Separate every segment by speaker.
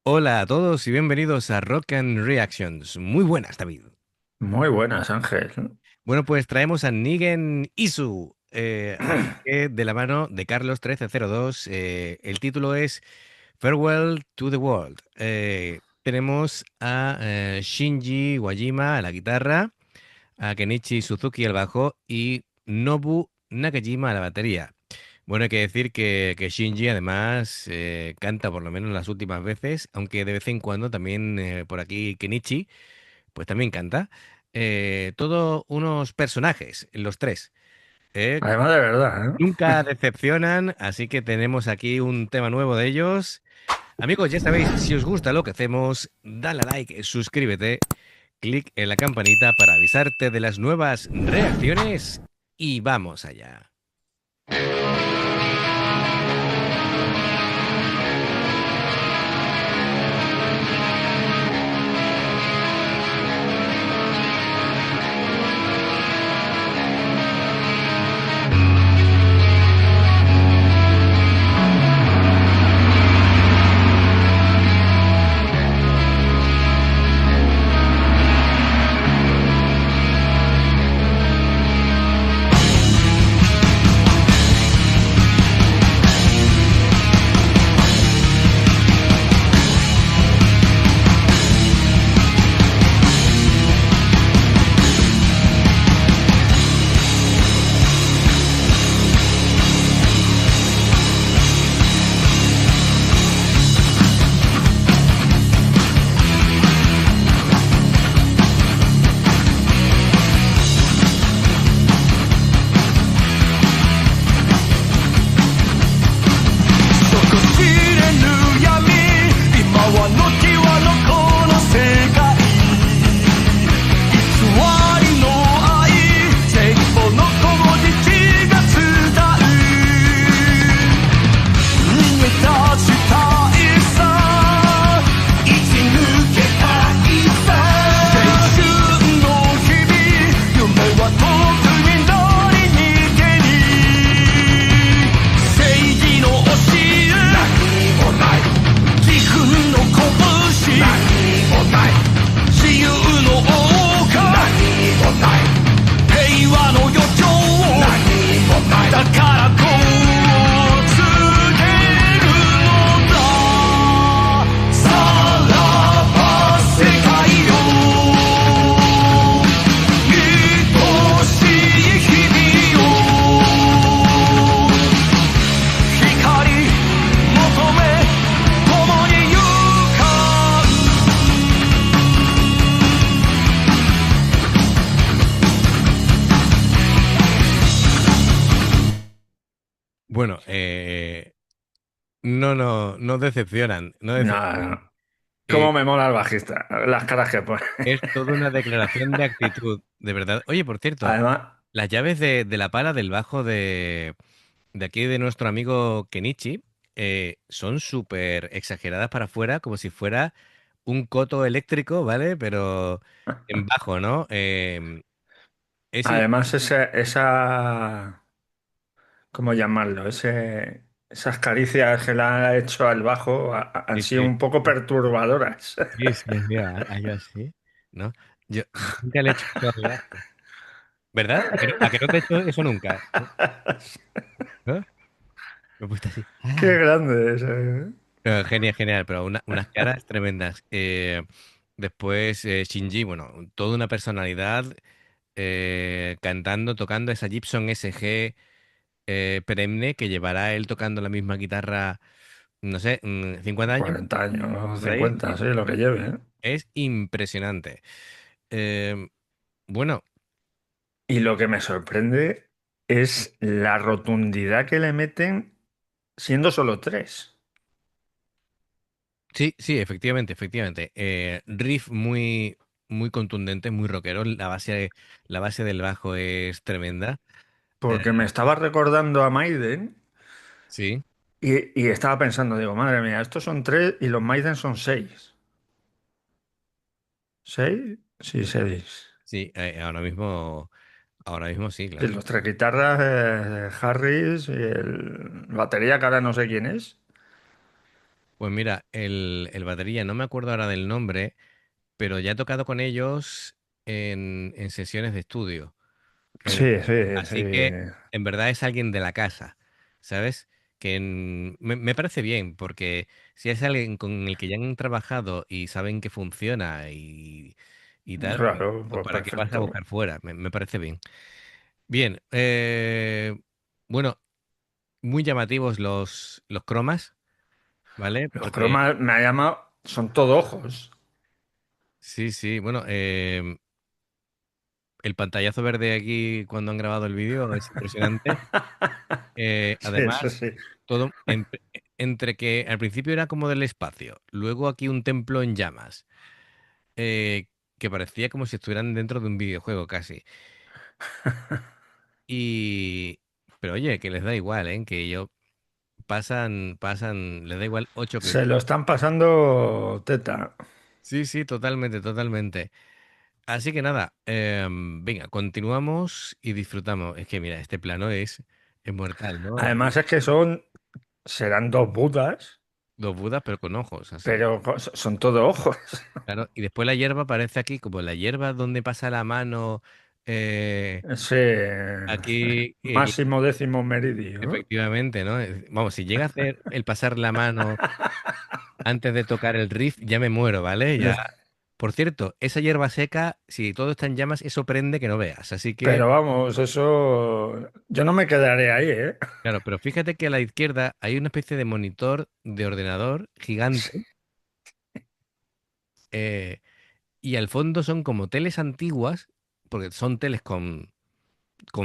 Speaker 1: Hola a todos y bienvenidos a Rock and Reactions. Muy buenas, David.
Speaker 2: Muy buenas, Ángel.
Speaker 1: Bueno, pues traemos a Nigen Isu, así que de la mano de Carlos 1302. El título es Farewell to the World. Tenemos a Shinji Wajima a la guitarra, a Kenichi Suzuki al bajo y Nobu Nakajima a la batería. Bueno, hay que decir que Shinji además canta por lo menos las últimas veces, aunque de vez en cuando también por aquí Kenichi pues también canta. Todo unos personajes, los tres. ¿eh?
Speaker 2: Además de verdad, ¿eh?
Speaker 1: Nunca decepcionan, así que tenemos aquí un tema nuevo de ellos. Amigos, ya sabéis, si os gusta lo que hacemos, dale a like, suscríbete, clic en la campanita para avisarte de las nuevas reacciones y vamos allá. Bueno, no decepcionan, no decepcionan.
Speaker 2: No,
Speaker 1: Eh,
Speaker 2: cómo me mola el bajista, las caras que pone.
Speaker 1: es toda una declaración de actitud, de verdad. Oye, por cierto,
Speaker 2: Además,
Speaker 1: las llaves de la pala del bajo de aquí de nuestro amigo Kenichi son súper exageradas para afuera, como si fuera un coto eléctrico, ¿vale? Pero en bajo, ¿no? Es
Speaker 2: además ¿cómo llamarlo? Esas caricias que le ha hecho al bajo han
Speaker 1: sí,
Speaker 2: sido
Speaker 1: sí,
Speaker 2: un poco perturbadoras.
Speaker 1: sí, sí, sí, algo así, ¿no? Yo nunca le he hecho eso al bajo. ¿Verdad? A que no te he hecho eso nunca? ¿No? Me he puesto así.
Speaker 2: Qué
Speaker 1: Ah.
Speaker 2: grande es, ¿eh?
Speaker 1: Genial, genial, pero unas caras tremendas. Después Shinji, bueno, toda una personalidad cantando, tocando esa Gibson SG perenne que llevará él tocando la misma guitarra, no sé, 50 años,
Speaker 2: 40 años,
Speaker 1: por ahí.
Speaker 2: 50, sí, lo que lleve, ¿eh?
Speaker 1: Es impresionante. Eh, bueno,
Speaker 2: Y lo que me sorprende es la rotundidad que le meten siendo solo tres.
Speaker 1: sí, sí, efectivamente, efectivamente. Riff muy contundente, muy rockero. La base del bajo es tremenda. Eh,
Speaker 2: Porque me estaba recordando a Maiden
Speaker 1: sí.
Speaker 2: y estaba pensando, digo, madre mía, estos son tres y los Maiden son seis. ¿Seis? Sí, seis.
Speaker 1: Sí, ahora mismo sí,
Speaker 2: Y
Speaker 1: claro.
Speaker 2: los tres guitarras, Harris y el batería, que ahora no sé quién es.
Speaker 1: Pues mira, el batería, no me acuerdo ahora del nombre, pero ya he tocado con ellos en sesiones de estudio. Eh,
Speaker 2: Sí, sí, sí.
Speaker 1: Así que en verdad es alguien de la casa, ¿sabes? Me parece bien, porque si es alguien con el que ya han trabajado y saben que funciona y tal,
Speaker 2: Claro,
Speaker 1: pues
Speaker 2: pues
Speaker 1: ¿para qué vas a
Speaker 2: perfecto.
Speaker 1: buscar fuera? Me parece bien. Bien, bueno, muy llamativos los cromas, ¿vale?
Speaker 2: Los
Speaker 1: Porque
Speaker 2: cromas me ha llamado, son todo ojos.
Speaker 1: sí, sí, bueno, el pantallazo verde aquí cuando han grabado el vídeo es impresionante.
Speaker 2: Sí, eso
Speaker 1: Además,
Speaker 2: sí.
Speaker 1: todo entre que al principio era como del espacio, luego aquí un templo en llamas, eh, que parecía como si estuvieran dentro de un videojuego casi. Y, pero oye, que les da igual, ¿eh? Que ellos pasan, les da igual 8
Speaker 2: Se
Speaker 1: clips.
Speaker 2: lo están pasando teta.
Speaker 1: Sí, sí, totalmente, totalmente. Así que nada, venga, continuamos y disfrutamos. Es que mira, este plano es mortal, ¿no?
Speaker 2: Además es que serán dos Budas,
Speaker 1: Dos Budas, pero con ojos, así.
Speaker 2: pero son todo ojos.
Speaker 1: Claro, y después la hierba aparece aquí, como la hierba donde pasa la mano,
Speaker 2: Sí,
Speaker 1: aquí,
Speaker 2: máximo décimo meridio.
Speaker 1: efectivamente, ¿no? Vamos, si llega a hacer el pasar la mano antes de tocar el riff, ya me muero, ¿vale? Ya. Por cierto, esa hierba seca, si todo está en llamas, eso prende que no veas. Así que,
Speaker 2: Pero vamos, eso yo no me quedaré ahí, ¿eh?
Speaker 1: claro, pero fíjate que a la izquierda hay una especie de monitor de ordenador gigante, eh, y al fondo son como teles antiguas, porque son teles con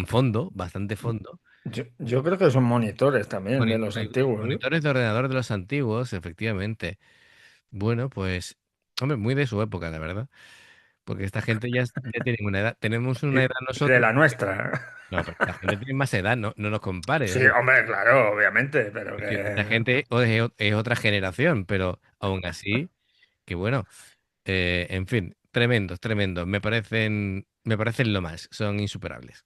Speaker 1: fondo, bastante fondo.
Speaker 2: Yo creo que son monitores también de los antiguos, ¿eh?
Speaker 1: Monitores de ordenador de los antiguos, efectivamente. Bueno, pues, hombre, muy de su época, la verdad. Porque esta gente ya tiene una edad. Tenemos
Speaker 2: Y,
Speaker 1: una edad
Speaker 2: y de
Speaker 1: nosotros.
Speaker 2: la nuestra.
Speaker 1: No, pero esta gente tiene más edad, no nos compares.
Speaker 2: Sí, hombre, claro, obviamente, pero
Speaker 1: Es decir, esta
Speaker 2: que
Speaker 1: gente es otra generación, pero aún así, que bueno, en fin, tremendos, tremendos. Me parecen lo más, son insuperables.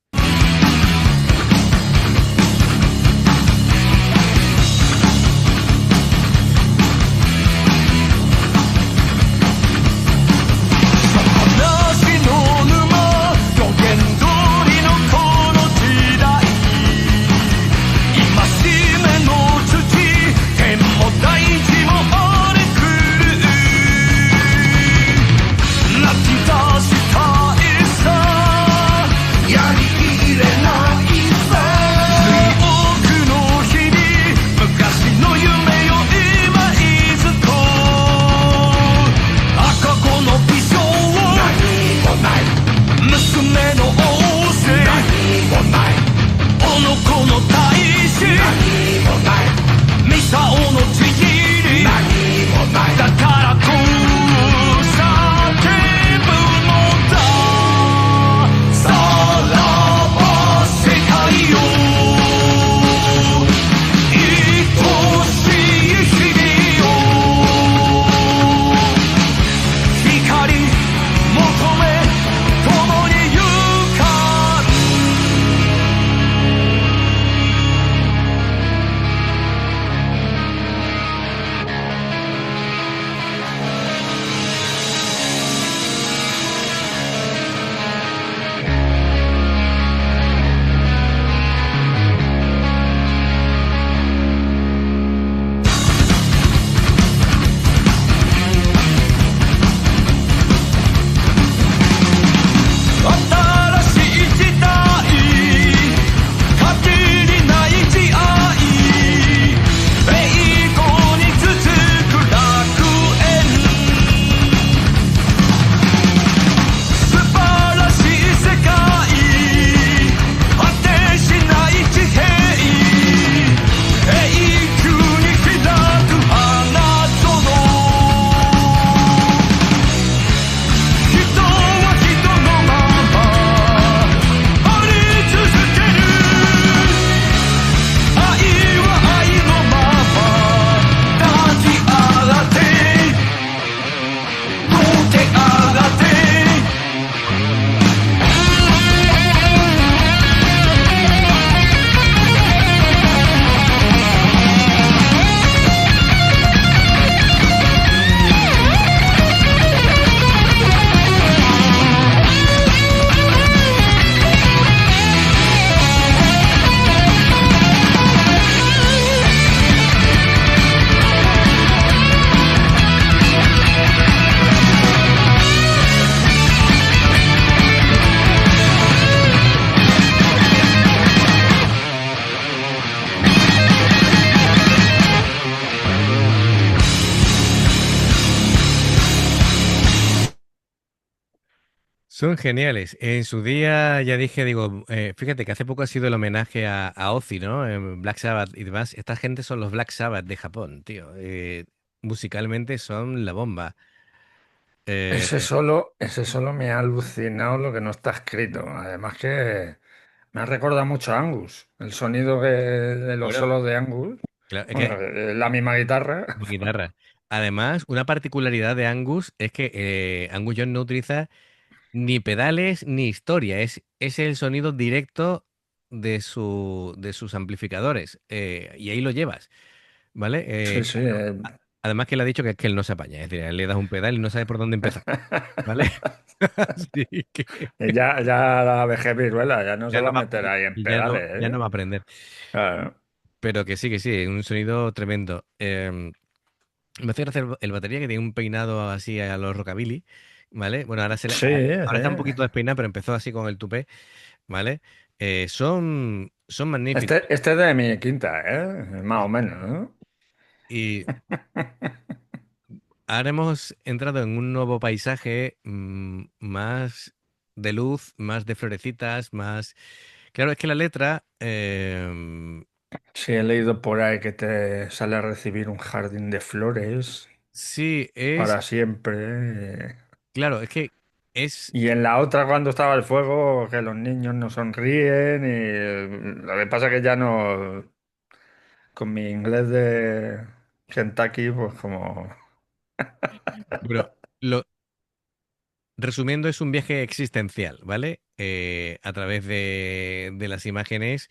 Speaker 1: Son geniales. En su día ya dije, digo, fíjate que hace poco ha sido el homenaje a Ozzy, ¿no? Black Sabbath y demás. Esta gente son los Black Sabbath de Japón, tío. Musicalmente son la bomba. Eh,
Speaker 2: Ese solo me ha alucinado lo que no está escrito. Además que me ha recordado mucho a Angus. El sonido de los
Speaker 1: bueno,
Speaker 2: solos de Angus.
Speaker 1: claro, es
Speaker 2: Bueno,
Speaker 1: que
Speaker 2: la misma guitarra.
Speaker 1: mi guitarra. Además, una particularidad de Angus es que Angus Young no utiliza ni pedales ni historia. Es el sonido directo de sus amplificadores. Y ahí lo llevas. ¿Vale?
Speaker 2: Sí, sí.
Speaker 1: Además que le ha dicho que él no se apaña, es decir, a él le das un pedal y no sabe por dónde empezar, ¿vale? Así que
Speaker 2: Ya la vejez viruela, ya no se
Speaker 1: ya
Speaker 2: va
Speaker 1: no
Speaker 2: a
Speaker 1: va,
Speaker 2: meter ahí en
Speaker 1: ya
Speaker 2: pedales,
Speaker 1: no
Speaker 2: ¿eh?
Speaker 1: va a aprender.
Speaker 2: Claro.
Speaker 1: Pero que sí, es un sonido tremendo. Me hace gracia el batería que tiene un peinado así a los rockabilly, ¿vale? Bueno,
Speaker 2: Sí,
Speaker 1: ahora está un poquito despeinado, pero empezó así con el tupé, ¿vale? Son magníficos.
Speaker 2: Este es de mi quinta, ¿eh? Más o menos, ¿no?
Speaker 1: Y ahora hemos entrado en un nuevo paisaje más de luz, más de florecitas, más... Claro, es que la letra,
Speaker 2: Sí, he leído por ahí que te sale a recibir un jardín de flores
Speaker 1: sí, es...
Speaker 2: para siempre.
Speaker 1: Claro, es que es...
Speaker 2: Y en la otra, cuando estaba el fuego, que los niños no sonríen y lo que pasa que ya no, con mi inglés de Kentucky, pues como...
Speaker 1: Bueno, resumiendo, es un viaje existencial, ¿vale? A través de las imágenes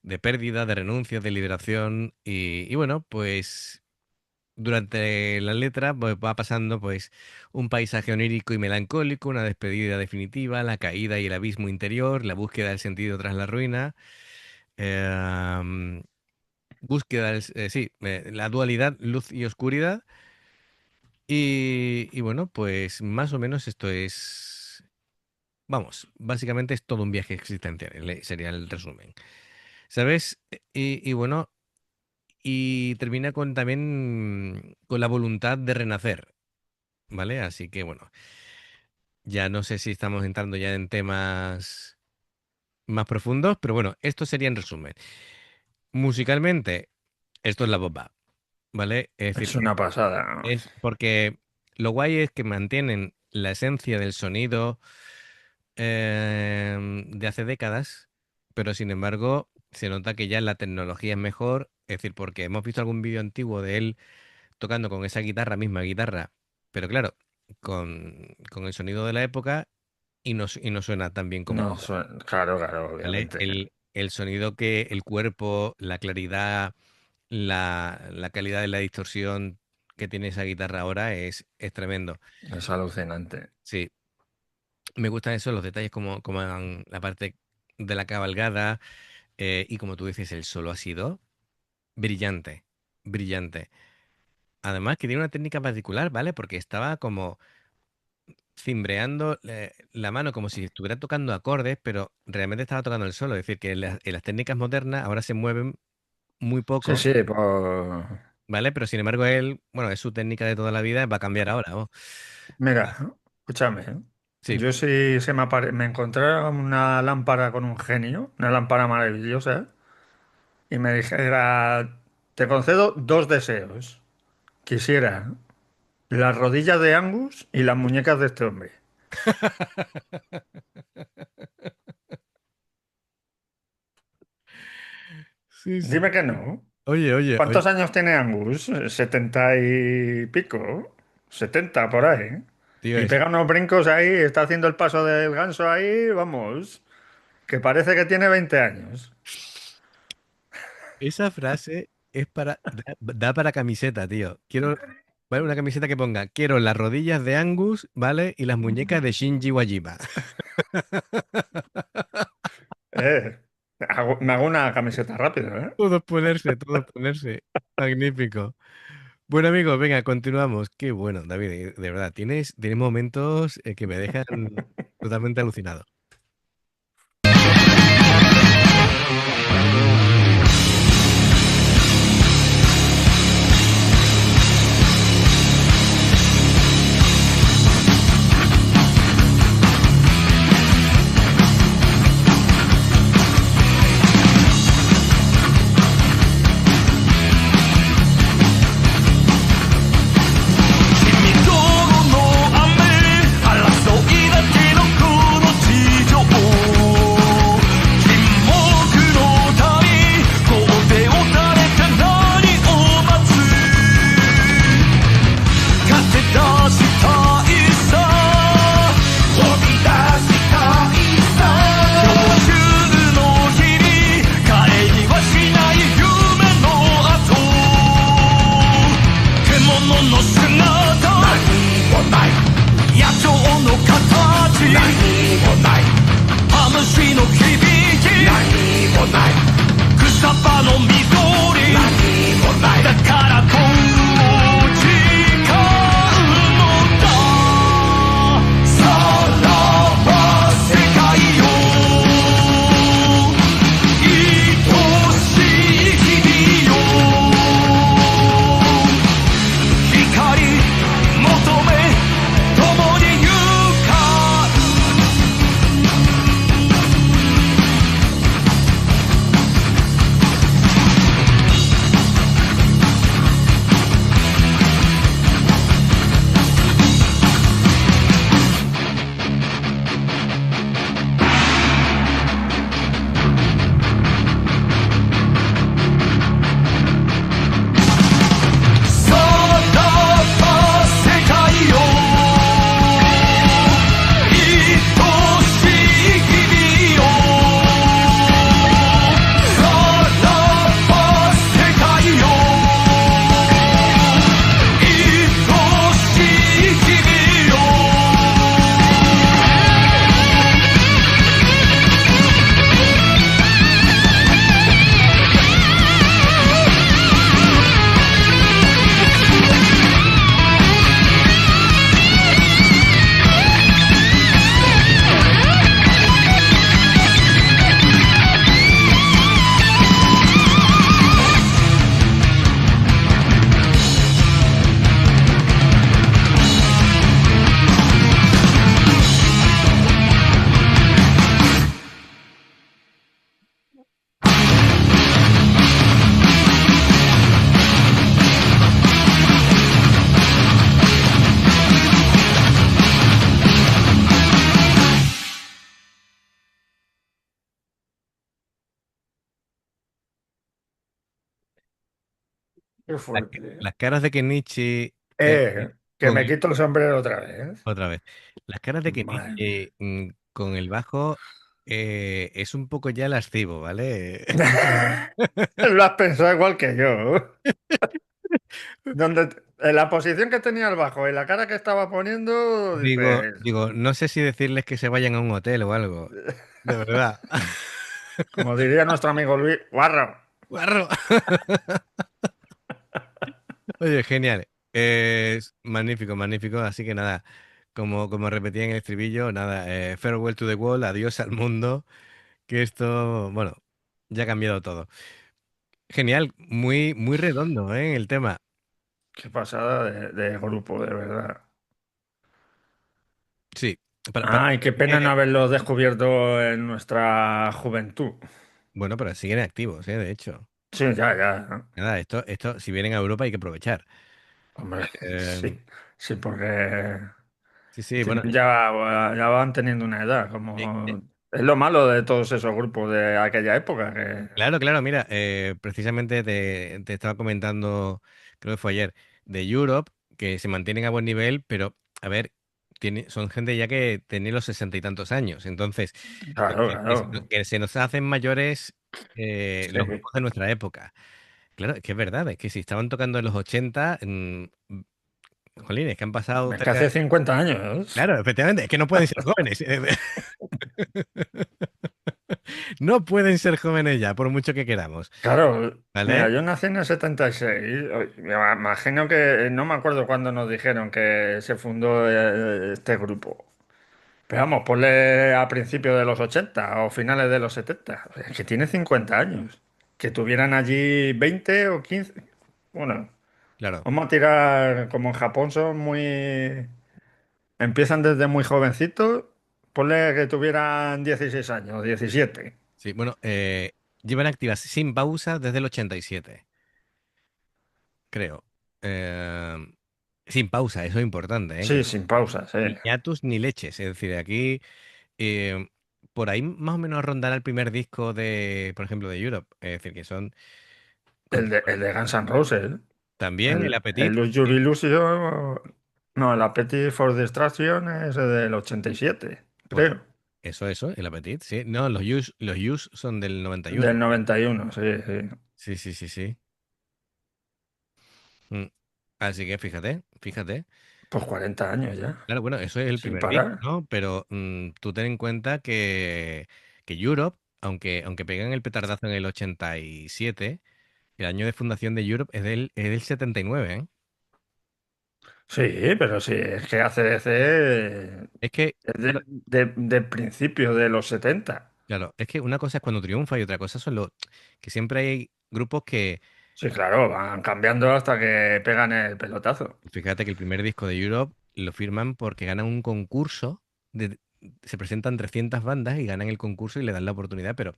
Speaker 1: de pérdida, de renuncia, de liberación y bueno, pues... Durante la letra pues, va pasando pues un paisaje onírico y melancólico, una despedida definitiva, la caída y el abismo interior, la búsqueda del sentido tras la ruina, eh, sí, la dualidad, luz y oscuridad. Y bueno, pues más o menos esto es, vamos, básicamente es todo un viaje existencial, sería el resumen. ¿Sabes? Y bueno, y termina con también con la voluntad de renacer. ¿Vale? Así que bueno, ya no sé si estamos entrando ya en temas más profundos, pero bueno, esto sería en resumen. Musicalmente, esto es la bomba, ¿vale? Es decir,
Speaker 2: Es una pasada.
Speaker 1: es porque lo guay es que mantienen la esencia del sonido de hace décadas, pero sin embargo se nota que ya la tecnología es mejor, es decir, porque hemos visto algún vídeo antiguo de él tocando con esa guitarra, misma guitarra, pero claro, con el sonido de la época y no suena tan bien como
Speaker 2: No,
Speaker 1: ahora,
Speaker 2: claro, claro,
Speaker 1: ¿vale?
Speaker 2: obviamente.
Speaker 1: El sonido que el cuerpo, la claridad, la calidad de la distorsión que tiene esa guitarra ahora es tremendo.
Speaker 2: Es alucinante.
Speaker 1: Sí, me gustan esos los detalles como la parte de la cabalgada y como tú dices, el solo ha sido brillante, brillante. Además que tiene una técnica particular, ¿vale? Porque estaba como cimbreando la mano como si estuviera tocando acordes, pero realmente estaba tocando el solo. Es decir, que en las técnicas modernas ahora se mueven muy
Speaker 2: Sí,
Speaker 1: poco,
Speaker 2: sí, pues...
Speaker 1: ¿vale? Pero sin embargo él, bueno, es su técnica de toda la vida, va a cambiar ahora, vamos.
Speaker 2: Mira, escúchame, ¿eh?
Speaker 1: Sí.
Speaker 2: Yo si me encontrara una lámpara con un genio, una lámpara maravillosa, y me dijera, te concedo dos deseos. Quisiera las rodillas de Angus y las muñecas de este hombre.
Speaker 1: Sí, sí.
Speaker 2: Dime que no.
Speaker 1: Oye,
Speaker 2: ¿Cuántos años tiene Angus? 70 y pico. 70 por ahí.
Speaker 1: tío,
Speaker 2: Y pega unos brincos ahí, está haciendo el paso del ganso ahí, vamos, que parece que tiene 20 años.
Speaker 1: esa frase es da para camiseta, tío. Quiero, ¿vale? Una camiseta que ponga, quiero las rodillas de Angus, ¿vale? Y las muñecas de Shinji Wajima.
Speaker 2: Eh, me hago una camiseta rápido, ¿eh?
Speaker 1: Todo ponerse, todo ponerse. Magnífico. Bueno, amigos, venga, continuamos. Qué bueno, David, de verdad, tienes momentos que me dejan totalmente alucinado.
Speaker 3: の姿何もない野鳥の形何もない魂の響き何もない草葉の緑何もないだからこう誓うのださらば世界よ愛しい日々よ光求め共に行かさらば世界よ愛しい日々よさらば世界よ愛しい日々よQué
Speaker 1: Las,
Speaker 2: fuerte.
Speaker 1: las caras de Kenichi,
Speaker 2: Que
Speaker 1: con
Speaker 2: me
Speaker 1: el,
Speaker 2: quito el sombrero otra vez.
Speaker 1: otra vez, las caras de
Speaker 2: Madre
Speaker 1: Kenichi
Speaker 2: mía.
Speaker 1: con el bajo es un poco ya lascivo, ¿vale?
Speaker 2: Lo has pensado igual que yo. En la posición que tenía el bajo y la cara que estaba poniendo, dices,
Speaker 1: No sé si decirles que se vayan a un hotel o algo. De verdad.
Speaker 2: como diría nuestro amigo Luis, guarro.
Speaker 1: ¡Guarro! Oye, genial. Es magnífico, magnífico. Así que nada, como repetía en el estribillo, nada, farewell to the world, adiós al mundo, que esto, bueno, ya ha cambiado todo. Genial, muy, muy redondo, el tema.
Speaker 2: Qué pasada de grupo, de verdad.
Speaker 1: Sí, para
Speaker 2: Ay, qué pena no haberlo descubierto en nuestra juventud.
Speaker 1: bueno, pero siguen activos, de hecho.
Speaker 2: Sí, ya, ya.
Speaker 1: Nada, esto, si vienen a Europa hay que aprovechar.
Speaker 2: Hombre,
Speaker 1: Eh,
Speaker 2: sí, sí, porque
Speaker 1: sí, sí, bueno,
Speaker 2: ya van teniendo una edad,
Speaker 1: eh,
Speaker 2: como es lo malo de todos esos grupos de aquella época, que
Speaker 1: claro, claro, mira, precisamente te estaba comentando, creo que fue ayer, de Europe, que se mantienen a buen nivel, pero, a ver, son gente ya que tiene los 60 y tantos años, entonces,
Speaker 2: claro, claro.
Speaker 1: que se nos hacen mayores
Speaker 2: Sí.
Speaker 1: los grupos de nuestra época. Claro, es que es verdad, es que si estaban tocando en los 80, jolín, es que han pasado
Speaker 2: Es que
Speaker 1: cerca.
Speaker 2: hace 50 años.
Speaker 1: Claro, efectivamente, es que no pueden ser jóvenes. No pueden ser jóvenes ya, por mucho que queramos,
Speaker 2: Claro, mira,
Speaker 1: ¿vale?
Speaker 2: yo nací en el 76. Me imagino que no me acuerdo cuándo nos dijeron que se fundó este grupo. Pero vamos, ponle a principios de los 80 o finales de los 70. Es que tiene 50 años. Que tuvieran allí 20 o 15. Bueno,
Speaker 1: Claro.
Speaker 2: vamos a tirar como en Japón son muy... Empiezan desde muy jovencitos. Ponle que tuvieran 16 años, 17.
Speaker 1: Sí, bueno, llevan activas sin pausa desde el 87, creo. Eh, Sin pausa, eso es importante, ¿eh?
Speaker 2: Sí, sin pausa, sí.
Speaker 1: Ni hiatus ni leches. Es decir, aquí, eh, por ahí más o menos rondará el primer disco de, por ejemplo, de Europe. Es decir, que son
Speaker 2: El de Guns N' Roses.
Speaker 1: también el
Speaker 2: El
Speaker 1: Appetit.
Speaker 2: Lose Your Illusion. No, el Appetite for Destruction es del 87,
Speaker 1: Pues
Speaker 2: creo.
Speaker 1: eso, el Appetit, sí. No, los Use son del 91.
Speaker 2: Del 91, sí, sí.
Speaker 1: Sí, sí, sí, sí. Mm. Así que fíjate, fíjate.
Speaker 2: Pues 40 años ya,
Speaker 1: Claro, bueno, eso es el
Speaker 2: sin
Speaker 1: primer vídeo,
Speaker 2: parar.
Speaker 1: ¿no? Pero tú ten en cuenta que Europe, aunque pegan el petardazo en el 87, el año de fundación de Europe es del 79, ¿eh?
Speaker 2: Sí, pero sí, es que AC/DC
Speaker 1: Es que,
Speaker 2: es
Speaker 1: claro,
Speaker 2: de principios de los 70.
Speaker 1: claro, es que una cosa es cuando triunfa y otra cosa son los que siempre hay grupos que,
Speaker 2: Sí, claro, van cambiando hasta que pegan el pelotazo.
Speaker 1: fíjate que el primer disco de Europe lo firman porque ganan un concurso, se presentan 300 bandas y ganan el concurso y le dan la oportunidad, pero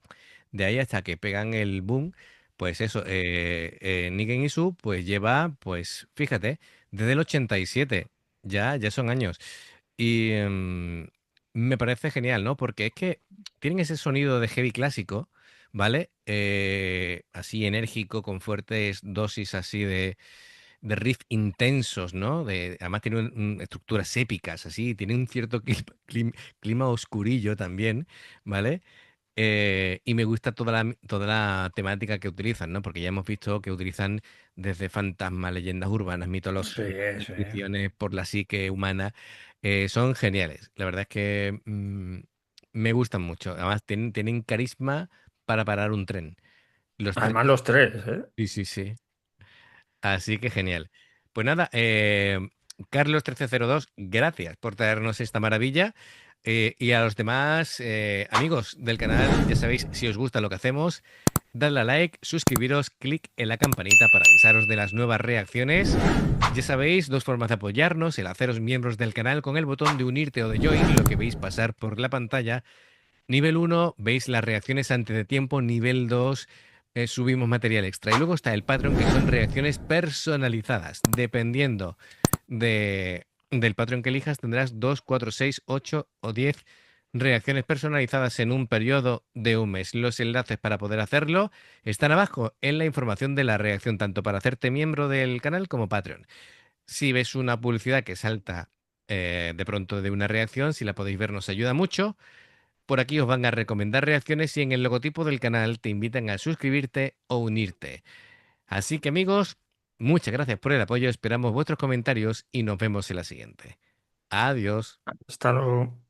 Speaker 1: de ahí hasta que pegan el boom, pues eso, Nigen Isu pues lleva, pues fíjate, desde el 87, ya son años. Y me parece genial, ¿no? Porque es que tienen ese sonido de heavy clásico, ¿vale? Así enérgico, con fuertes dosis así de riff intensos, ¿no? Además tiene estructuras épicas, así, tiene un cierto clima oscurillo también, ¿vale? Y me gusta toda la temática que utilizan, ¿no? Porque ya hemos visto que utilizan desde fantasmas, leyendas urbanas,
Speaker 2: Sí,
Speaker 1: mitológicas,
Speaker 2: sí.
Speaker 1: inscripciones por la psique humana. Son geniales. La verdad es que me gustan mucho. Además, tienen carisma para parar un tren. Los tres.
Speaker 2: Además los tres, ¿eh?
Speaker 1: Sí, sí, sí. Así que genial. Pues nada, Carlos 1302, gracias por traernos esta maravilla. Y a los demás amigos del canal, ya sabéis, si os gusta lo que hacemos, dadle a like, suscribiros, clic en la campanita para avisaros de las nuevas reacciones. Ya sabéis, dos formas de apoyarnos, el haceros miembros del canal con el botón de unirte o de join, lo que veis pasar por la pantalla. Nivel uno veis las reacciones antes de tiempo. Nivel 2 subimos material extra. Y luego está el Patreon, que son reacciones personalizadas. Dependiendo del Patreon que elijas, tendrás 2, 4, 6, 8 o 10 reacciones personalizadas en un periodo de un mes. Los enlaces para poder hacerlo están abajo en la información de la reacción, tanto para hacerte miembro del canal como Patreon. Si ves una publicidad que salta de pronto de una reacción, si la podéis ver, nos ayuda mucho. Por aquí os van a recomendar reacciones y en el logotipo del canal te invitan a suscribirte o unirte. Así que amigos, muchas gracias por el apoyo, esperamos vuestros comentarios y nos vemos en la siguiente. Adiós.
Speaker 2: Hasta luego.